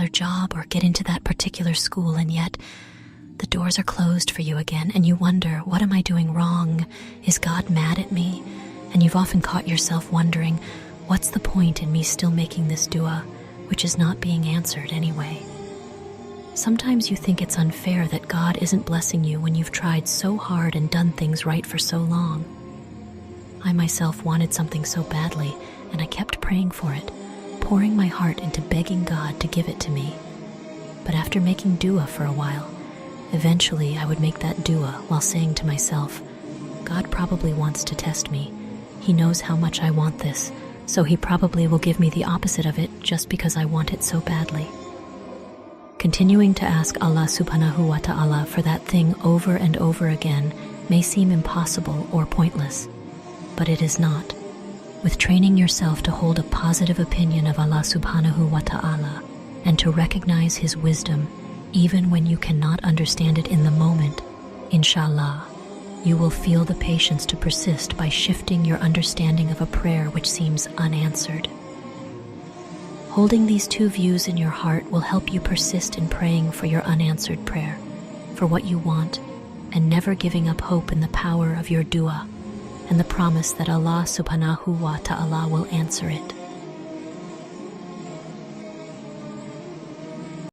particular job or get into that particular school, and yet the doors are closed for you again, and you wonder, what am I doing wrong? Is God mad at me? And you've often caught yourself wondering, what's the point in me still making this dua, which is not being answered anyway? Sometimes you think it's unfair that God isn't blessing you when you've tried so hard and done things right for so long. I myself wanted something so badly, and I kept praying for it, pouring my heart into begging God to give it to me. But after making dua for a while, eventually I would make that dua while saying to myself, God probably wants to test me. He knows how much I want this, so he probably will give me the opposite of it just because I want it so badly. Continuing to ask Allah subhanahu wa ta'ala for that thing over and over again may seem impossible or pointless, but it is not. With training yourself to hold a positive opinion of Allah subhanahu wa ta'ala and to recognize his wisdom even when you cannot understand it in the moment, inshallah, you will feel the patience to persist by shifting your understanding of a prayer which seems unanswered. Holding these two views in your heart will help you persist in praying for your unanswered prayer, for what you want, and never giving up hope in the power of your dua and the promise that Allah subhanahu wa ta'ala will answer it.